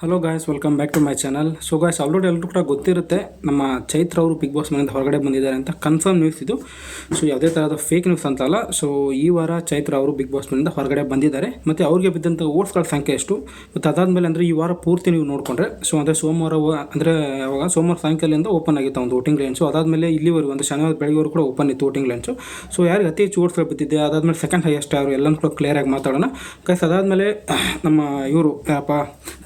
Hello guys, welcome back to my channel. So guys, already ಎಲ್ಲರೂ ಕೂಡ ಗೊತ್ತಿರುತ್ತೆ ನಮ್ಮ ಚೈತ್ರ ಅವರು ಬಿಗ್ ಬಾಸ್ ಮನೆಯಿಂದ ಹೊರಗಡೆ ಬಂದಿದ್ದಾರೆ ಅಂತ ಕನ್ಫರ್ಮ್ ನ್ಯೂಸ್ ಇದು. ಸೊ ಯಾವುದೇ ಥರದ ಫೇಕ್ ನ್ಯೂಸ್ ಅಂತಲ್ಲ. ಸೊ ಈ ವಾರ ಚೈತ್ರ ಅವರು ಬಿಗ್ ಬಾಸ್ ಮನೆಯಿಂದ ಹೊರಗಡೆ ಬಂದಿದ್ದಾರೆ. ಮತ್ತು ಅವ್ರಿಗೆ ಬಿದ್ದಂಥ ಓಟ್ಸ್ಗಳ ಸಂಖ್ಯೆ ಎಷ್ಟು, ಮತ್ತು ಅದಾದಮೇಲೆ ಅಂದರೆ ಈ ವಾರ ಪೂರ್ತಿ ನೀವು ನೋಡಿಕೊಂಡ್ರೆ, ಸೊ ಅಂದರೆ ಸೋಮವಾರ ಅಂದರೆ ಅವಾಗ ಸೋಮವಾರ ಸಾಯಂಕಾಲದಿಂದ ಓಪನ್ ಆಗಿತ್ತು ಒಂದು ವೋಟಿಂಗ್ ಲೈನ್ಸು. ಅದಾದಮೇಲೆ ಇಲ್ಲಿವರೆಗೂ ಅಂದರೆ ಶನಿವಾರ ಬೆಳಗ್ಗೆವರೆಗೂ ಕೂಡ ಓಪನ್ ಇತ್ತು ವೋಟಿಂಗ್ ಲೈನ್ಸು. ಸೊ ಯಾರಿಗೆ ಅತಿ ಹೆಚ್ಚು ಓಟ್ಸ್ಗಳು ಬಿದ್ದಿದೆ, ಅದಾದಮೇಲೆ ಸೆಕೆಂಡ್ ಹೈಯೆಸ್ಟ್ ಯಾರು ಎಲ್ಲನೂ ಕೂಡ ಕ್ಲಿಯರಾಗಿ ಮಾತಾಡೋಣ ಗೈಸ್. ಅದಾದಮೇಲೆ ನಮ್ಮ ಇವರು ಯಾರಪ್ಪ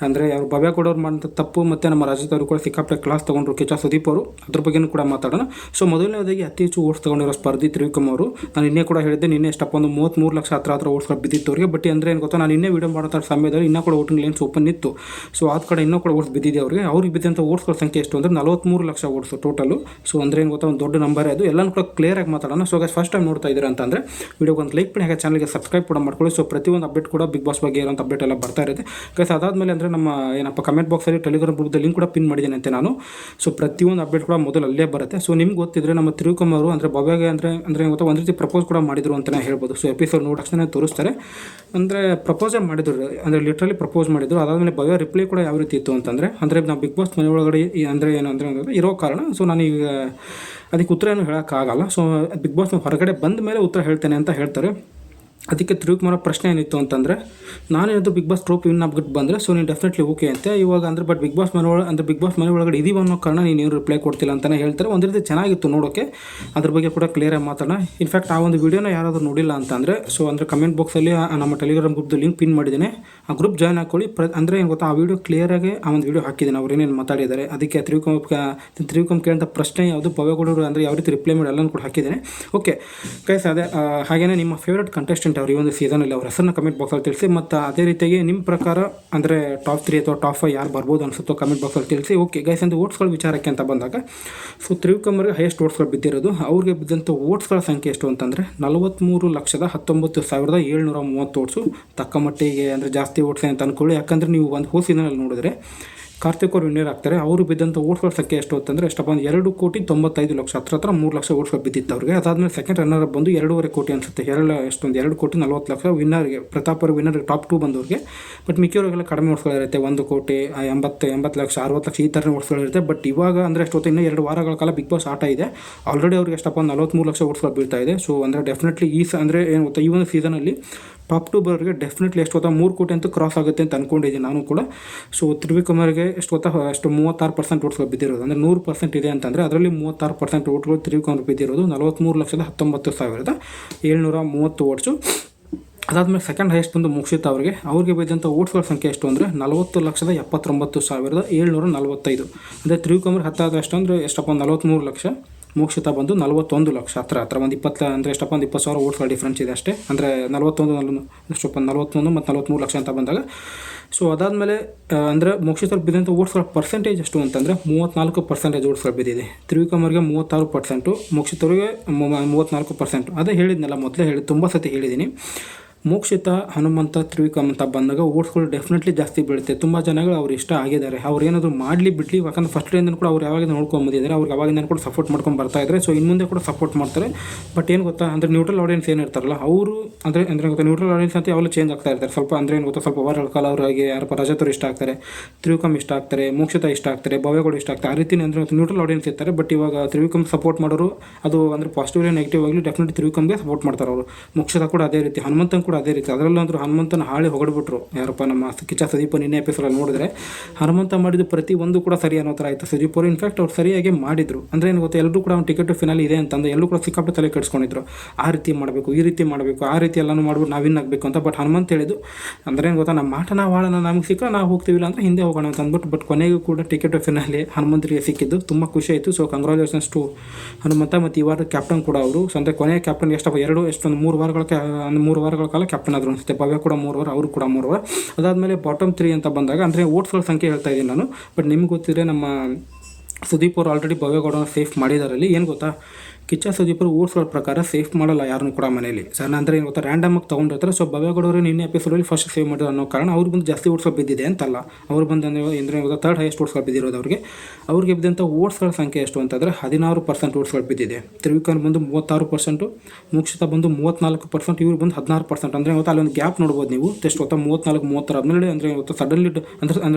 ಅಂದರೆ ಯಾರು ಭವ್ಯ ಕೊಡೋರು ಮಾಡಿದ ತಪ್ಪು, ಮತ್ತು ನಮ್ಮ ರಾಜ್ಯದ ಅವರು ಕೂಡ ಸಿಕ್ಕಾಪಟ್ಟೆ ಕ್ಲಾಸ್ ತೊಗೊಂಡ್ರು ಕಿಚ್ಚ ಸುದೀಪ್ ಅವರು, ಅದ್ರ ಬಗ್ಗೆನೂ ಕೂಡ ಮಾತಾಡೋಣ. ಸೊ ಮೊದಲನೇದಾಗಿ ಅತಿ ಹೆಚ್ಚು ಓಟ್ಸ್ ತೊಗೊಂಡಿರೋ ಸ್ಪರ್ಧಿ ತ್ರಿವಿಕ್ರಮ್ ಅವರು. ನಾನು ನಿನ್ನೆ ಕೂಡ ಹೇಳಿದ್ದೆ, ನಿನ್ನೆ ಎಷ್ಟಪ್ಪ ಒಂದು 33 ಲಕ್ಷ ಹತ್ರ ಓಟ್ಸ್ಗಳು ಬಿದ್ದಿತ್ತು ಅವರಿಗೆ. ಬಟ್ ಅಂದರೆ ಏನು ಗೊತ್ತಾ, ನಾನು ಇನ್ನೇ ವೀಡಿಯೋ ಮಾಡೋ ಸಮಯದಲ್ಲಿ ಇನ್ನೂ ಕೂಡ ವೋಟಿಂಗ್ ಲೈನ್ಸ್ ಓಪನ್ ಇತ್ತು. ಸೊ ಆದ ಕಡೆ ಇನ್ನೂ ಕೂಡ ಓಟ್ಸ್ ಬಿದ್ದಿದೆ ಅವ್ರಿಗೆ ಬಿದ್ದಂಥ ಓಟ್ಸ್ಗಳ ಸಂಖ್ಯೆ ಎಷ್ಟು ಅಂದರೆ 43 ಲಕ್ಷ ಓಟ್ಸು ಟೋಟಲು. ಸೊ ಅಂದರೆ ಏನು ಗೊತ್ತಾ, ಒಂದು ದೊಡ್ಡ ನಂಬರ್ ಅದು. ಎಲ್ಲನೂ ಕೂಡ ಕ್ಲಿಯರಾಗಿ ಮಾತಾಡೋಣ. ಸೊ ಗೈಸ್, ಫಸ್ಟ್ ಟೈಮ್ ನೋಡ್ತಾ ಇದ್ದೀರಾ ಅಂತಂದರೆ ವೀಡಿಯೋಗೆ ಒಂದು ಲೈಕ್ ಮಾಡಿ, ಹಾಗೆ ಚಾನಲ್ಗೆ ಸಬ್ಸ್ಕ್ರೈಬ್ ಕೂಡ ಮಾಡ್ಕೊಳ್ಳಿ. ಸೊ ಪ್ರತಿಯೊಂದು ಅಪ್ಡೇಟ್ ಕೂಡ ಬಿಗ್ ಬಾಸ್ ಬಗ್ಗೆ ಇರೋಂಥ ಅಪ್ಡೇಟ್ ಎಲ್ಲ ಬರ್ತಾ ಇರುತ್ತೆ ಗೈಸ್. ಅದಾದಮೇಲೆ ಅಂದರೆ ನಮ್ಮ ಏನಪ್ಪ ಕಮೆಂಟ್ ಬಾಕ್ಸಲ್ಲಿ ಟೆಲಿಗ್ರಾಮ್ ಗ್ರೂಪ್ದ ಲಿಂಕ್ ಕೂಡ ಪಿನ್ ಮಾಡಿದ್ದೇನೆ ಅಂತೆ ನಾನು. ಸೊ ಪ್ರತಿಯೊಂದು ಅಪ್ಡೇಟ್ ಕೂಡ ಮೊದಲು ಅಲ್ಲೇ ಬರುತ್ತೆ. ಸೊ ನಿಮ್ಗೆ ಗೊತ್ತಿದ್ರೆ ನಮ್ಮ ತ್ರಿವಿಕ್ರಮ್ ಅವರು ಅಂದರೆ ಭವ್ಯಗೆ ಅಂದರೆ ಗೊತ್ತಾ ಒಂದು ರೀತಿ ಪ್ರಪೋಸ್ ಕೂಡ ಮಾಡಿದ್ರು ಅಂತಲೇ ಹೇಳ್ಬೋದು. ಸೊ ಎಪಿಸೋಡ್ ನೋಡಿದ ತಕ್ಷಣ ತೋರಿಸ್ತಾರೆ, ಅಂದರೆ ಪ್ರಪೋಸೇ ಮಾಡಿದ್ರು, ಅಂದರೆ ಲಿಟ್ರಲಿ ಪ್ರಪೋಸ್ ಮಾಡಿದ್ರು. ಅದಾದಮೇಲೆ ಭವ್ಯ ರಿಪ್ಲೈ ಕೂಡ ಯಾವ ರೀತಿ ಇತ್ತು ಅಂತಂದರೆ, ಅಂದರೆ ನಾವು ಬಿಗ್ ಬಾಸ್ ಮನೆ ಒಳಗಡೆ ಅಂದರೆ ಏನು ಅಂದರೆ ಇರೋ ಕಾರಣ ಸೊ ನಾನೀಗ ಅದಕ್ಕೆ ಉತ್ತರ ಏನು ಹೇಳೋಕ್ಕಾಗಲ್ಲ. ಸೊ ಬಿಗ್ ಬಾಸ್ ಹೊರಗಡೆ ಬಂದ ಮೇಲೆ ಉತ್ತರ ಹೇಳ್ತೇನೆ ಅಂತ ಹೇಳ್ತಾರೆ. ಅದಕ್ಕೆ ತ್ರಿವಿಕ್ರಮ್ ಪ್ರಶ್ನೆ ಏನಿತ್ತು ಅಂತಂದರೆ, ನಾನೇನಾದರೂ ಬಿಗ್ ಬಾಸ್ ಟ್ರೋಫಿ ವಿನ್ ಆಗ್ಬಿಟ್ಟು ಬಂದರೆ ಸೊ ನೀನು ಡೆಫಿನೆಟ್ಲಿ ಓಕೆ ಅಂತೆ ಇವಾಗ ಅಂದರೆ. ಬಟ್ ಬಿಗ್ ಬಾಸ್ ಮನೆ ಒಳಗಡೆ ಇದೀವ ಅನ್ನೋ ಕಾರಣ ನೀನು ರಿಪ್ಲೈ ಕೊಡ್ತಿಲ್ಲ ಅಂತಲೇ ಹೇಳ್ತಾರೆ. ಒಂದು ರೀತಿ ಚೆನ್ನಾಗಿತ್ತು ನೋಡೋಕ್ಕೆ, ಅದ್ರ ಬಗ್ಗೆ ಕೂಡ ಕ್ಲಿಯರಾಗಿ ಮಾತಾಡೋಣ. ಇನ್ಫ್ಯಾಕ್ಟ್ ಆ ಒಂದು ವೀಡಿಯೋನ ಯಾರಾದರೂ ನೋಡಿಲ್ಲ ಅಂತಂದರೆ ಸೊ ಅಂದರೆ ಕಮೆಂಟ್ ಬಾಕ್ಸಲ್ಲಿ ನಮ್ಮ ಟೆಲಿಗ್ರಾಮ್ ಗ್ರೂಪ್ದು ಲಿಂಕ್ ಪಿನ್ ಮಾಡಿದ್ದೇನೆ, ಆ ಗ್ರೂಪ್ ಜಾಯ್ನ್ ಹಾಕೊಳ್ಳಿ. ಅಂದರೆ ಏನು ಗೊತ್ತಾ, ಆ ವೀಡಿಯೋ ಕ್ಲಿಯರಾಗಿ ಆ ಒಂದು ವೀಡಿಯೋ ಹಾಕಿದ್ದೀನಿ, ಅವ್ರು ಏನೇನು ಮಾತಾಡಿದ್ದಾರೆ. ಅದಕ್ಕೆ ತ್ರಿವಿಕ್ರಮ್ ಕೇಳಿದ ಪ್ರಶ್ನೆ ಯಾವುದು, ಭವ್ಯಗೌಡರು ಅಂದರೆ ಯಾವ ರೀತಿ ರಿಪ್ಲೈ ಮಾಡಿ ಎಲ್ಲನೂ ಕೂಡ ಹಾಕಿದ್ದೇನೆ. ಓಕೆ ಗೈಸ್, ಅದೇ ಹಾಗೆಯೇ ನಿಮ್ಮ ಫೇವ್ರೇಟ್ ಕಂಟೆಸ್ಟೆಂಟ್ ಅವರು ಈ ಒಂದು ಸೀಸನಲ್ಲಿ ಅವ್ರ ಹೆಸರನ್ನ ಕಮೆಂಟ್ ಬಾಕ್ಸಲ್ಲಿ ತಿಳಿಸಿ. ಮತ್ತು ಅದೇ ರೀತಿಯಾಗಿ ನಿಮ್ಮ ಪ್ರಕಾರ ಅಂದರೆ ಟಾಪ್ 3 ಅಥವಾ ಟಾಪ್ 5 ಯಾರು ಬರ್ಬೋದು ಅನಿಸುತ್ತೋ ಕಮೆಂಟ್ ಬಾಕ್ಸಲ್ಲಿ ತಿಳಿಸಿ. ಓಕೆ ಗೈಸ್, ಅಂದರೆ ಓಟ್ಸ್ಗಳ ವಿಚಾರಕ್ಕೆ ಅಂತ ಬಂದಾಗ, ಸೊ ತ್ರಿವಿಕ್ರಮ್ ಅವರಿಗೆ ಹೈಯೆಸ್ಟ್ ಓಟ್ಸ್ಗಳು ಬಿದ್ದಿರೋದು. ಅವ್ರಿಗೆ ಬಿದ್ದಂಥ ಓಟ್ಸ್ಗಳ ಸಂಖ್ಯೆ ಎಷ್ಟು ಅಂತಂದರೆ 43,19,730 ಓಟ್ಸು. ತಕ್ಕ ಮಟ್ಟಿಗೆ ಅಂದರೆ ಜಾಸ್ತಿ ಓಟ್ಸ್ ಅಂತ ಅಂದ್ಕೊಳ್ಳಿ. ಯಾಕಂದರೆ ನೀವು ಒಂದು ಹೋ ಸೀಸನಲ್ಲಿ ನೋಡಿದ್ರೆ ಕಾರ್ತಿಕ್ ಅವರು ವಿನ್ನರ್ ಆಗ್ತಾರೆ. ಅವರು ಬಿದ್ದಂಥ ಓಟ್ಸ್ಗಳ ಸಂಖ್ಯೆ ಎಷ್ಟು ಅಂತಂದರೆ ಎಷ್ಟಪ್ಪ ಒಂದು 2,95,00,000 ಹತ್ರ 3 ಲಕ್ಷ ಓಟ್ಸ್ಗಳು ಬಿದ್ದಿತ್ತು ಅವ್ರಿಗೆ. ಅದಾದಮೇಲೆ ಸೆಕೆಂಡ್ ರನ್ನರ್ ಬಂದು 2.5 ಕೋಟಿ ಅನಿಸುತ್ತೆ, 2,40,00,000 ವಿನ್ನರ್ಗೆ, ಪ್ರತಾಪ್ ಅವರು ವಿನ್ನರ್ಗೆ ಟಾಪ್ 2 ಬಂದವ್ರಿಗೆ. ಬಟ್ ಮಿಕ್ಕಿಯವರಿಗೆಲ್ಲ ಕಡಿಮೆ ಓಟ್ಸ್ಗಳಿರುತ್ತೆ, 1 ಕೋಟಿ 80 ಲಕ್ಷ 60 ಲಕ್ಷ ಈ ಥರ ಓಟ್ಸ್ಗಳಿರುತ್ತೆ. ಬಟ್ ಇವಾಗ ಅಂದರೆ ಎಷ್ಟೊತ್ತು ಇನ್ನೂ 2 ವಾರಗಳ ಕಾಲ ಬಿಗ್ ಬಾಸ್ ಆಟ ಇದೆ. ಆಲ್ರೆಡಿ ಅವ್ರಿಗೆ ಎಷ್ಟಪ್ಪ ಒಂದು 43 ಲಕ್ಷ ಓಟ್ಸ್ಗಳು ಬೀಳ್ತಾ ಇದೆ. ಸೊ ಅಂದರೆ ಡೆಫಿನೆಟ್ಲಿ ಅಂದರೆ ಏನು ಗೊತ್ತಾ, ಈ ಒಂದು ಸೀಸನಲ್ಲಿ ಟಾಪ್ 2 ಬರೋರಿಗೆ ಡೆಫಿನೆಟ್ಲಿ ಎಷ್ಟು ಗೊತ್ತಾ 3 ಕೋಟಿ ಅಂತೂ ಕ್ರಾಸ್ ಆಗುತ್ತೆ ಅಂತ ಅಂದ್ಕೊಂಡಿದ್ದೀನಿ ನಾನು ಕೂಡ. ಸೊ ತ್ರಿವಿಕ್ರಮ್ ಅವರಿಗೆ ಎಷ್ಟು ಗೊತ್ತಾ, ಅಷ್ಟು 36% ಓಟ್ಸ್ಗಳು ಬಿದ್ದಿರೋದು. ಅಂದರೆ 100% ಇದೆ ಅಂತಂದರೆ ಅದರಲ್ಲಿ 36% ಓಟ್ಗಳು ತ್ರಿವಿಕ್ರಮ್ ಬಿದ್ದಿರೋದು 43,19,730 ಓಟ್ಸು. ಅದಾದಮೇಲೆ ಸೆಕೆಂಡ್ ಹೈಯೆಸ್ಟ್ ಬಂದು ಮೋಕ್ಷಿತಾ ಅವ್ರಿಗೆ ಬಿದ್ದಂಥ ಓಟ್ಸ್ಗಳ ಸಂಖ್ಯೆ ಎಷ್ಟು ಅಂದರೆ 40,79,745. ಅಂದರೆ ತ್ರಿವಿಕ್ರಮ್ ಹತ್ತಾದಷ್ಟು ಅಂದರೆ ಎಷ್ಟಪ್ಪ 43 ಲಕ್ಷ, ಮೋಕ್ಷಿತಾ ಬಂದು 41 ಲಕ್ಷ ಹತ್ರ ಒಂದು 20 ಅಂದರೆ ಎಷ್ಟಪ್ಪ ಒಂದು 20,000 ಓಟ್ಸ್ಗಳ ಡಿಫ್ರೆನ್ಸ್ ಇದೆ ಅಷ್ಟೇ. ಅಂದರೆ 41 ಮತ್ತು 43 ಲಕ್ಷ ಅಂತ ಬಂದಾಗ. ಸೊ ಅದಾದಮೇಲೆ ಅಂದರೆ ಮೋಕ್ಷಿತವ್ರಿಗೆ ಬಿದ್ದಂಥ ಓಟ್ಸ್ಗಳ ಪರ್ಸೆಂಟೇಜ್ ಎಷ್ಟು ಅಂತಂದರೆ 34% ಓಟ್ಸ್ಗಳು ಬಿದ್ದಿದೆ. ತ್ರಿವಿಕ್ರಮ್ ಅವರಿಗೆ 36%, ಮೋಕ್ಷಿತವ್ರಿಗೆ 34%. ಅದೇ ಹೇಳಿದ್ನಲ್ಲ, ಮೊದಲೇ ತುಂಬ ಸತಿ ಹೇಳಿದ್ದೀನಿ. ಮೋಕ್ಷಿತಾ, ಹನುಮಂತ, ತ್ರಿವಿಕ್ರಮ್ ಅಂತ ಬಂದಾಗ ಓಟ್ಸ್ಗಳು ಡೆಫಿನೆಟ್ಲಿ ಜಾಸ್ತಿ ಬೀಳುತ್ತೆ. ತುಂಬ ಜನಗಳು ಅವ್ರು ಇಷ್ಟ ಆಗಿದ್ದಾರೆ. ಅವ್ರು ಏನಾದರೂ ಮಾಡಲಿ ಬಿಡಲಿ, ಯಾಕಂದ್ರೆ ಫಸ್ಟ್ ಡೇಯಿಂದ ಕೂಡ ಅವ್ರು ಯಾವಾಗ ನೋಡ್ಕೊಂಬಂದಿದ್ದಾರೆ, ಅವ್ರಿಗೆ ಅವಾಗಿಂದ ಕೂಡ ಸಪೋರ್ಟ್ ಮಾಡ್ಕೊಂಡು ಬರ್ತಾ ಇದ್ದಾರೆ. ಸೊ ಇನ್ನು ಮುಂದೆ ಕೂಡ ಸಪೋರ್ಟ್ ಮಾಡ್ತಾರೆ. ಬಟ್ ಏನು ಗೊತ್ತಾ, ಅಂದರೆ ನ್ಯೂಟ್ರಲ್ ಆಡಿಯನ್ಸ್ ಏನು ಇರ್ತಾರಲ್ಲ ಅವರು ಅಂದರೆ ಗೊತ್ತಾ, ನ್ಯೂಟ್ರಲ್ ಆಡಿಯನ್ಸ್ ಅಂತ ಯಾವಾಗಲೂ ಚೇಂಜ್ ಆಗ್ತಾ ಇರ್ತಾರೆ ಸ್ವಲ್ಪ. ಅಂದರೆ ಏನು ಗೊತ್ತಾ, ಸ್ವಲ್ಪ ವಾರಗಳ ಕಾಲ ಅವ್ರಿಗೆ ಯಾರಪ್ಪ ರಜತರು ಇಷ್ಟ ಆಗ್ತಾರೆ, ತ್ರಿವಿಕ್ರಮ್ ಇಷ್ಟ ಆಗ್ತಾರೆ, ಮೋಕ್ಷಿತಾ ಇಷ್ಟ ಆಗ್ತಾರೆ, ಭವ್ಯಗಳು ಇಷ್ಟ ಆಗ್ತಾರೆ. ಆ ರೀತಿ ಅಂದರೆ ನ್ಯೂಟ್ರಲ್ ಆಡಿಯನ್ಸ್ ಇರ್ತಾರೆ. ಬಟ್ ಇವಾಗ ತ್ರಿವಿಕ್ರಮ್ ಸಪೋರ್ಟ್ ಮಾಡೋರು ಅದು ಅಂದರೆ ಪಾಸಿಟಿವ್ಲಿ ನೆಗೆಟಿವ್ ಆಗಲಿ ಡೆಫಿನೆಟ್ಲಿ ತ್ರಿವಿಕ್ರಮ್ಗೆ ಸಪೋರ್ಟ್ ಮಾಡ್ತಾರೆ ಅವರು. ಮೋಕ್ಷಿತಾ ಕೂಡ ಅದೇ ರೀತಿ, ಹನುಮಂತನ್ ಕೂಡ ಅದೇ ರೀತಿ. ಅದರಲ್ಲೂ ಅಂದರೂ ಹನುಮಂತನ ಹಾಳಿ ಹೊಗಡ್ಬಿಟ್ರು ಯಾರಪ್ಪ ನಮ್ಮ ಕಿಚ್ಚ ಸುದೀಪ್. ನಿನ್ನೆ ಎಪಿಸೋಡಲ್ಲಿ ನೋಡಿದ್ರೆ ಹನುಮಂತ ಮಾಡಿದ್ದು ಪ್ರತಿ ಒಂದು ಕೂಡ ಸರಿ ಅನ್ನೋ ಥರ ಆಯಿತು. ಸುದೀಪ್ ಅವರು ಇನ್ಫ್ಯಾಕ್ಟ್ ಅವ್ರು ಸರಿಯಾಗಿ ಮಾಡಿದ್ರು. ಅಂದರೆ ಏನು ಗೊತ್ತಾ, ಎಲ್ಲರೂ ಕೂಡ ಅವ್ನು ಟಿಕೆಟ್ ಫಿನಾಲ್ ಇದೆ ಅಂತಂದು ಎಲ್ಲರೂ ಕೂಡ ಸಿಕ್ಕಾಪಟ್ಟೆ ತಲೆ ಕೆಡಿಸ್ಕೊಂಡಿದ್ರು. ಆ ರೀತಿ ಮಾಡಬೇಕು, ಈ ರೀತಿ ಮಾಡಬೇಕು, ಆ ರೀತಿ ಎಲ್ಲನೂ ಮಾಡ್ಬಿಟ್ಟು ನಾವು ವಿನ್ ಆಗಬೇಕು ಅಂತ. ಬಟ್ ಹನುಮಂತ ಹೇಳಿದ್ದು ಅಂದರೆ ಏನು ಗೊತ್ತಾ, ನಮ್ಮ ಆಟ ನಾವು ಆಡೋಣ, ನಮಗೆ ಸಿಕ್ಕ ನಾವು ಹೋಗ್ತೀವಿಲ್ಲ ಅಂದರೆ ಹಿಂದೆ ಹೋಗೋಣ ಅಂತ ಅಂದ್ಬಿಟ್ಟು. ಬಟ್ ಕೊನೆಗೂ ಕೂಡ ಟಿಕೆಟ್ ಫಿನಾಲಿ ಹನುಮಂತರಿಗೆ ಸಿಕ್ಕಿದ್ದು ತುಂಬ ಖುಷಿ ಆಯಿತು. So congratulations to Hanumantha. ಮತ್ತು ಈ ವಾರದ ಕ್ಯಾಪ್ಟನ್ ಕೂಡ ಅವರು. ಸೊ ಅಂದರೆ ಕೊನೆಯ ಕ್ಯಾಪ್ಟನ್ ಎಷ್ಟೊಂದು 3 ವಾರಗಳ ಕಾಲ ಕ್ಯಾಪ್ಟನ್ ಆದರು ಅನಿಸುತ್ತೆ. ಭವ್ಯ ಕೂಡ 3 ವಾರ, ಅವರು ಕೂಡ 3 ವಾರ. ಅದಾದಮೇಲೆ ಬಾಟಮ್ 3 ಅಂತ ಬಂದಾಗ ಅಂದರೆ ಓಟ್ಸ್ಗಳ ಸಂಖ್ಯೆ ಹೇಳ್ತಾ ಇದ್ದೀನಿ ನಾನು. ಬಟ್ ನಿಮ್ಗೆ ಗೊತ್ತಿದ್ರೆ ನಮ್ಮ ಸುದೀಪ್ ಅವರು ಆಲ್ರೆಡಿ ಭವ್ಯಗೌಡನ ಸೇಫ್ ಮಾಡಿದಾರಲ್ಲಿ. ಏನು ಗೊತ್ತಾ, ಕಿಚ್ಚ ಸುದೀಪರು ಓಟ್ಸ್ಗಳ ಪ್ರಕಾರ ಸೇಫ್ ಮಾಡಲ್ಲ ಯಾರನ್ನೂ ಕೂಡ ಮನೆಯಲ್ಲಿ ಸರ್. ಅಂದರೆ ಏನು ಗೊತ್ತಾ, ರ್ಯಾಂಡಮ್ ಆಗಿ ತೊಗೊಂಡಿರ್ತಾರೆ. ಸೊ ಭವ್ಯಗೌಡರು ನಿನ್ನೆ ಎಪಿಸೋಡಲ್ಲಿ ಫಸ್ಟ್ ಸೇವ್ ಮಾಡಿದ್ರು ಅನ್ನೋ ಕಾರಣ ಅವ್ರಿಗೆ ಬಂದು ಜಾಸ್ತಿ ಓಟ್ಸ್ಗಳು ಬಿದ್ದಿದೆ ಅಂತಲ್ಲ. ಅವ್ರು ಬಂದು ಅಂದರೆ ಥರ್ಡ್ ಹೈಯೆಸ್ಟ್ ಓಟ್ಸ್ಗಳು ಬಿದ್ದಿರೋದು ಅವ್ರಿಗೆ ಬಿದ್ದಂಥ ಓಟ್ಸ್ಗಳ ಸಂಖ್ಯೆ ಎಷ್ಟು ಅಂತಂದರೆ 16% ಓಟ್ಸ್ಗಳು ಬಿದ್ದಿದೆ. ತ್ರಿವಿಕ್ರಮ್ ಬಂದು 36%, ಮೋಕ್ಷಿತ ಬಂದು 34%, ಇವ್ರು ಬಂದು 16%. ಅಂದರೆ ಗೊತ್ತಾ ಅಲ್ಲಿ ಒಂದು ಗ್ಯಾಪ್ ನೋಡ್ಬೋದು ನೀವು. ಎಷ್ಟು ಗೊತ್ತಾ, 34-30 ಆದಮೇಲೆ ಅಂದರೆ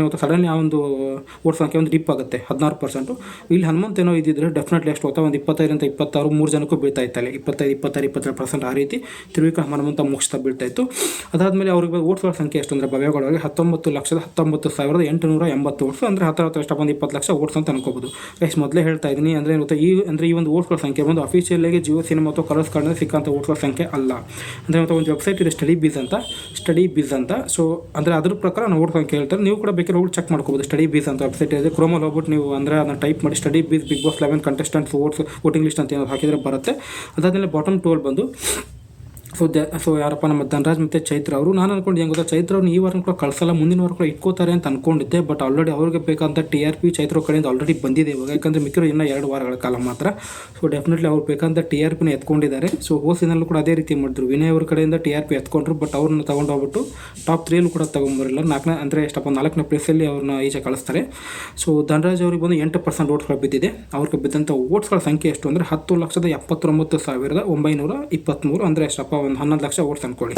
ಗೊತ್ತಾ ಸಡನ್ಲಿ ಆ ಒಂದು ಓಟ್ ಸಂಖ್ಯೆ ಒಂದು ಡಿಪ್ ಆಗುತ್ತೆ 16%. ಇಲ್ಲಿ ಹನುಮಂತ ಏನೋ ಇದ್ದಿದ್ರೆ ಡೆಫಿನೆಟ್ಲಿ ಎಷ್ಟು ಗೊತ್ತಾ, ಒಂದು 25-26 3 ಜನಕ್ಕೂ ಬೀಳ್ತಾ ಇತ್ತಲ್ಲಿ 25-26-22% ಆ ರೀತಿ ತ್ರಿವಿಕ್ರಮ್ ಹನುಮಂತ ಮೋಕ್ಷಿತ ಬೀಳ್ತಾ ಇತ್ತು. ಅದಾದಮೇಲೆ ಅವ್ರಿಗೆ ಓಟ್ಸ್ಗಳ ಸಂಖ್ಯೆ ಎಷ್ಟು ಅಂದರೆ ಭವ್ಯಗೌಡರಿಗೆ 19,19,880 ಓಟ್ಸ್, ಅಂದರೆ ಹತ್ತಿರ ಎಷ್ಟು ಬಂದು 20 ಲಕ್ಷ ಓಟ್ಸ್ ಅಂತ ಅನ್ಕೋಬೋದು. ಗೈಸ್ ಮೊದಲೇ ಹೇಳ್ತಾ ಇದ್ದೀನಿ, ಅಂದರೆ ಗೊತ್ತಾ ಈ ಒಂದು ಓಟ್ಸ್ಗಳ ಸಂಖ್ಯೆ ಬಂದು ಅಫಿಷಿಯಲ್ಲಾಗಿ ಜಿಯೋ ಸಿನಿಮಾ ಅಥವಾ ಕಲರ್ಸ್ ಕಾರ್ಡ್ನಲ್ಲಿ ಸಿಕ್ಕಂಥ ಓಟ್ಸ್ಗಳ ಸಂಖ್ಯೆ ಅಲ್ಲ. ಅಂದರೆ ಒಂದು ವೆಬ್ಸೈಟ್ ಇದೆ ಸ್ಟಡಿ ಬೀಸ್ ಅಂತ. ಸೊ ಅಂದರೆ ಅದ್ರ ಪ್ರಕಾರ ನಾವು ಓಟ್ ಸಂಖ್ಯೆ ಹೇಳ್ತಾರೆ. ನೀವು ಕೂಡ ಬೇಕಾದ್ರೆ ಹೋಗಿ ಚೆಕ್ ಮಾಡ್ಕೋಬೋದು. ಸ್ಟಡಿ ಬೀಸ್ ಅಂತ ವೆಬ್ಸೈಟ್ ಇದೆ, ಕ್ರೋಮಲ್ಲಿ ಹೋಗ್ಬಿಟ್ಟು ನೀವು ಅಂದರೆ ಅದನ್ನು ಟೈಪ್ ಮಾಡಿ study bees Bigg Boss 11 contestants voting list ಅಂತ ಏನಾದ್ರು ಹಾಕಿದರೆ ಬರುತ್ತೆ. ಅದಾದಮೇಲೆ ಬಾಟಮ್ 12 ಬಂದು ಸೊ ಯಾರಪ್ಪ ನಮ್ಮ ಧನರಾಜ್ ಮತ್ತು ಚೈತ್ರ ಅವರು. ನಾನು ಅನ್ಕೊಂಡು ಹೆಂಗೆ ಗೊತ್ತಾ, ಚೈತ್ರ ಅವ್ರನ್ನ ಈ ವಾರ ಕೂಡ ಕಳಿಸಲ್ಲ, ಮುಂದಿನ ವಾರ ಕೂಡ ಇಟ್ಕೋತಾರೆ ಅಂತ ಅನ್ಕೊಂಡಿದ್ದೆ. ಬಟ್ ಆಲ್ರೆಡಿ ಅವ್ರಿಗೆ ಬೇಕಂತ TRP ಚೈತ್ರ ಕಡೆಯಿಂದ ಆಲ್ರೆಡಿ ಬಂದಿದೆ ಇವಾಗ. ಯಾಕಂದರೆ ಮಿಕ್ಕಿರೋ ಇನ್ನೂ 2 ವಾರಗಳ ಕಾಲ ಮಾತ್ರ. ಸೊ ಡೆಫಿನೆಟ್ಲಿ ಅವ್ರು ಬೇಕಂತ TRPನ ಎತ್ಕೊಂಡಿದ್ದಾರೆ. ಸೊ ಹೋಸಿನಲ್ಲೂ ಕೂಡ ಅದೇ ರೀತಿ ಮಾಡಿದ್ರು. ವಿನಯ್ ಅವ್ರ ಕಡೆಯಿಂದ TRP ಎತ್ಕೊಂಡ್ರು, ಬಟ್ ಅವ್ರನ್ನ ತೊಗೊಂಡೋಗ್ಬಿಟ್ಟು ಟಾಪ್ 3 ಕೂಡ ತೊಗೊಂಬರಿಲ್ಲ. 4ನೇ ಪ್ಲೇಸಲ್ಲಿ ಅವ್ರನ್ನ ಈಚೆ ಕಳಿಸ್ತಾರೆ. ಸೊ ಧನರಾಜ್ ಅವ್ರಿಗೆ ಬಂದು 8% ಓಟ್ಸ್ಗಳು ಬಿದ್ದಿದೆ. ಅವ್ರಿಗೆ ಬಿದ್ದಂಥ ಓಟ್ಸ್ಗಳ ಸಂಖ್ಯೆ ಎಷ್ಟು ಅಂದರೆ 10,79,923. ಅಂದರೆ ಎಷ್ಟಪ್ಪ, ಒಂದು 11 ಲಕ್ಷ ಓಟ್ಸ್ ಅಂದ್ಕೊಳ್ಳಿ.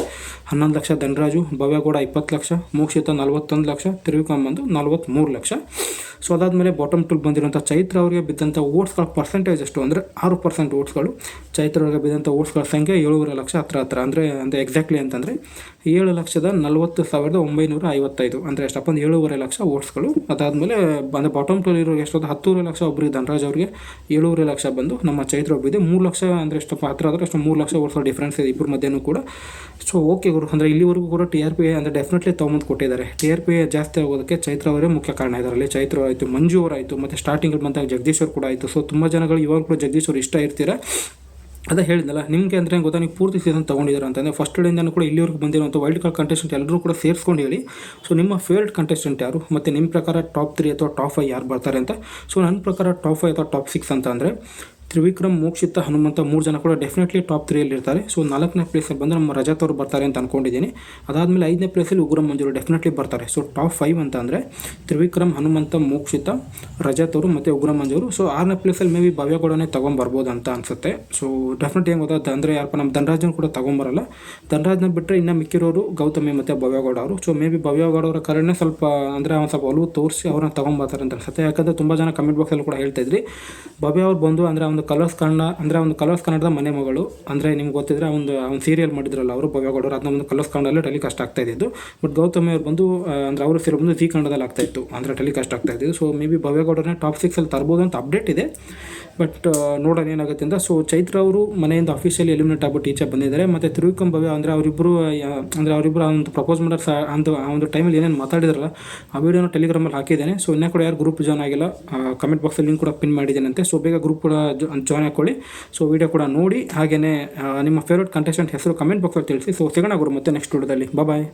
11 ಲಕ್ಷ ಧನರಾಜು, ಭವ್ಯಗೌಡ 20 ಲಕ್ಷ, ಮೋಕ್ಷಿತ 41 ಲಕ್ಷ, ತ್ರಿವಿಕ್ರಮ್ ಬಂದು 43 ಲಕ್ಷ. ಸೊ ಅದಾದಮೇಲೆ ಬಾಟಮ್ 2 ಬಂದಿರೋಂಥ ಚೈತ್ರ ಅವರಿಗೆ ಬಿದ್ದಂಥ ಓಟ್ಸ್ಗಳ ಪರ್ಸೆಂಟೇಜ್ ಎಷ್ಟು ಅಂದರೆ 6% ಓಟ್ಸ್ಗಳು. ಚೈತ್ರ ಅವರಿಗೆ ಬಿದ್ದಂಥ ಓಟ್ಸ್ಗಳ ಸಂಖ್ಯೆ 7.5 ಲಕ್ಷ ಹತ್ರ ಅಂದರೆ ಎಕ್ಸಾಕ್ಟ್ಲಿ ಅಂತಂದರೆ 7,40,955. ಅಂದರೆ ಎಷ್ಟಪ್ಪ ಒಂದು 7.5 ಲಕ್ಷ ಓಟ್ಸ್ಗಳು. ಅದಾದಮೇಲೆ ಅಂದರೆ ಬಾಟಮ್ 2 ಇರೋ ಎಷ್ಟೊಂದು 10 ಲಕ್ಷ ಒಬ್ಬರಿಗೆ ಧನರಾಜ್ ಅವರಿಗೆ, 7.5 ಲಕ್ಷ ಬಂದು ನಮ್ಮ ಚೈತ್ರ ಒಬ್ಬಿದೆ. 3 ಲಕ್ಷ ಅಂದರೆ ಎಷ್ಟಪ್ಪ ಹತ್ರ ಆದರೆ ಅಷ್ಟು 3 ಲಕ್ಷ ಓಟ್ಸ್ಗಳ ಡಿಫ್ರೆನ್ಸ್ ಇದೆ ಇಬ್ಬರ ಮಧ್ಯೆನೂ ಕೂಡ. ಸೊ ಓಕೆ ಗುರು, ಅಂದರೆ ಇಲ್ಲಿವರೆಗೂ ಕೂಡ TRP ಅಂದರೆ ಡೆಫಿನೆಟ್ಲಿ ತೊಗೊಂಬಂದು ಕೊಟ್ಟಿದ್ದಾರೆ. TRP ಜಾಸ್ತಿ ಆಗೋದಕ್ಕೆ ಚೈತ್ರ ಅವರೇ ಮುಖ್ಯ ಕಾರಣ ಇದರಲ್ಲಿ. ಚೈತ್ರ ಆಯಿತು, ಮಂಜು ಅವರಾಯಿತು, ಮತ್ತು ಸ್ಟಾರ್ಟಿಂಗಲ್ಲಿ ಬಂದಾಗ ಜಗದೀಶ್ ಅವರು ಕೂಡ ಆಯಿತು. ಸೊ ತುಂಬ ಜನಗಳು ಇವಾಗ ಕೂಡ ಜಗದೀಶ್ ಅವರು ಇಷ್ಟ ಇರ್ತೀರಾ. ಅದೇ ಹೇಳಿದ್ನಲ್ಲ ನಿಮಗೆ, ಅಂದರೆ ಗೊತ್ತಾ, ನೀವು ಪೂರ್ತಿ ಸೀಸನ್ ತೊಗೊಂಡಿದ್ದೀರ ಅಂತಂದರೆ ಫಸ್ಟ್ ಡೇಯಿಂದನೂ ಕೂಡ ಇಲ್ಲಿವರೆಗೂ ಬಂದಿರುವಂಥ ವೈಲ್ಡ್ ಕಾರ್ಡ್ ಕಂಟೆಸ್ಟೆಂಟ್ ಎಲ್ಲರೂ ಕೂಡ ಸೇರಿಸ್ಕೊಂಡು ಹೇಳಿ. ಸೊ ನಿಮ್ಮ ಫೇವ್ರೇಟ್ ಕಂಟೆಸ್ಟೆಂಟ್ ಯಾರು, ಮತ್ತು ನಿಮ್ಮ ಪ್ರಕಾರ ಟಾಪ್ 3 ಅಥವಾ ಟಾಪ್ 5 ಯಾರು ಬರ್ತಾರೆ ಅಂತ. ಸೊ ನನ್ನ ಪ್ರಕಾರ ಟಾಪ್ 5 ಅಥವಾ ಟಾಪ್ 6 ಅಂತ ಅಂದರೆ ತ್ರಿವಿಕ್ರಮ್, ಮೋಕ್ಷಿತ, ಹನುಮಂತ 3 ಜನ ಕೂಡ ಡೆಫಿನೆಟ್ಲಿ ಟಾಪ್ 3 ಇರ್ತಾರೆ. ಸೊ 4ನೇ ಪ್ಲೇಸಲ್ಲಿ ಬಂದರೆ ನಮ್ಮ ರಜತ್ ಅವರು ಬರ್ತಾರೆ ಅಂತ ಅಂದ್ಕೊಂಡಿದ್ದೀನಿ. ಅದಾದಮೇಲೆ 5ನೇ ಪ್ಲೇಸಲ್ಲಿ ಉಗ್ರಂ ಮಂಜು ಡೆಫಿನೆಟ್ಲಿ ಬರ್ತಾರೆ. ಸೊ ಟಾಪ್ 5 ಅಂತ ಅಂದರೆ ತ್ರಿವಿಕ್ರಮ್, ಹನುಮಂತ, ಮೋಕ್ಷಿತ, ರಜತ್ ಅವರು ಮತ್ತು ಉಗ್ರಂ ಮಂಜು ಅವರು. ಸೊ 6ನೇ ಪ್ಲೇಸಲ್ಲಿ ಮೇ ಬಿ ಭವ್ಯಗೌಡನೇ ತೊಗೊಂಬರ್ಬೋದು ಅಂತ ಅನಿಸುತ್ತೆ. ಸೊ ಡೆಫಿನೆಟ್ಲಿ ಏನು ಗೊತ್ತಾ, ಅಂದರೆ ಯಾರಪ್ಪ ನಮ್ಮ ಧನರಾಜನ ಕೂಡ ತೊಗೊಂಬರಲ್ಲ. ಧನರಾಜನ ಬಿಟ್ಟರೆ ಇನ್ನು ಮಿಕ್ಕಿರೋರು ಗೌತಮಿ ಮತ್ತು ಭವ್ಯಗೌಡ ಅವರು. ಸೊ ಮೇ ಬಿ ಭವ್ಯಗೌಡ ಅವರ ಕಾರಣ ಸ್ವಲ್ಪ ಅಂದರೆ ಒಂದು ಸ್ವಲ್ಪ ಒಲವು ತೋರಿಸಿ ಅವ್ರನ್ನ ತೊಗೊಂಬರ್ತಾರೆ ಅಂತ ಅನಿಸುತ್ತೆ. ಯಾಕಂದರೆ ತುಂಬ ಜನ ಕಮೆಂಟ್ ಬಾಕ್ಸಲ್ಲಿ ಕೂಡ ಹೇಳ್ತಾಯಿದ್ರಿ ಭವ್ಯ ಅವ್ರು ಬಂದು ಅಂದರೆ ಒಂದು ಕಲರ್ಸ್ ಕನ್ನಡದ ಮನೆ ಮಗಳು ಅಂದರೆ ನಿಮ್ಗೆ ಗೊತ್ತಿದ್ರೆ ಒಂದು ಸೀರಿಯಲ್ ಮಾಡಿದ್ರಲ್ಲ ಅವರು ಭವ್ಯಗೌಡರು, ಅದನ್ನ ಒಂದು ಕಲರ್ಸ್ ಕನ್ನಡದಲ್ಲಿ ಟೆಲಿಕಾಸ್ಟ್ ಆಗ್ತಾ ಇದ್ದಿದ್ದು. ಬಟ್ ಗೌತಮಿ ಅವ್ರು ಬಂದು ಅಂದರೆ ಅವರು ಸೀರಿಯಲ್ ಬಂದು ಕನ್ನಡದಲ್ಲಿ ಆಗ್ತಾಯಿತ್ತು, ಅಂದರೆ ಟೆಲಿಕಾಸ್ಟ್ ಆಗ್ತಾ ಇದ್ದಿದ್ದು. ಸೊ ಮೇ ಬಿ ಭವ್ಯಗೌಡರನ್ನ ಟಾಪ್ 6 ತರ್ಬೋದು ಅಂತ ಅಪ್ಡೇಟ್ ಇದೆ. ಬಟ್ ನೋಡೋಣ ಏನಾಗುತ್ತೆ ಅಂತ. ಸೊ ಚೈತ್ರ ಅವರು ಮನೆಯಿಂದ ಅಫಿಷಿಯಲಿ ಎಲಿಮಿನೇಟ್ ಆಗ್ಬಿಟ್ಟು ಈಚೆ ಬಂದಿದ್ದಾರೆ. ಮತ್ತು ತ್ರಿವಿಕ್ರಮ್ ಭವ್ಯ ಅಂದರೆ ಅವರಿಬ್ಬರು ಒಂದು ಪ್ರಪೋಸ್ ಮಾಡೋದು ಆ ಒಂದು ಟೈಮಲ್ಲಿ ಏನೇನು ಮಾತಾಡಿದ್ರಲ್ಲ ಆ ವಿಡಿಯೋನ ಟೆಲಿಗ್ರಾಮಲ್ಲಿ ಹಾಕಿದ್ದೇನೆ. ಸೊ ಇನ್ನೂ ಕೂಡ ಯಾರು ಗ್ರೂಪ್ ಜಾಯ್ನ್ ಆಗಿಲ್ಲ, ಕಮೆಂಟ್ ಬಾಕ್ಸಲ್ಲಿ ಲಿಂಕ್ ಕೂಡ ಪಿನ್ ಮಾಡಿದ್ದೇನಂತೆ. ಸೊ ಬೇಗ ಗ್ರೂಪ್ ಕೂಡ ಜಾಯ್ನ್ ಹಾಕೊಳ್ಳಿ. ಸೊ ವಿಡಿಯೋ ಕೂಡ ನೋಡಿ, ಹಾಗೆಯೇ ನಿಮ್ಮ ಫೇವ್ರೇಟ್ ಕಂಟೆಸ್ಟೆಂಟ್ ಹೆಸರು ಕಮೆಂಟ್ ಬಾಕ್ಸಲ್ಲಿ ತಿಳಿಸಿ. ಸೊ ಸಿಗೋಣ ಗುರು ಮತ್ತೆ ನೆಕ್ಸ್ಟ್ ವಿಡಿಯೋದಲ್ಲಿ. ಬಾಯ್.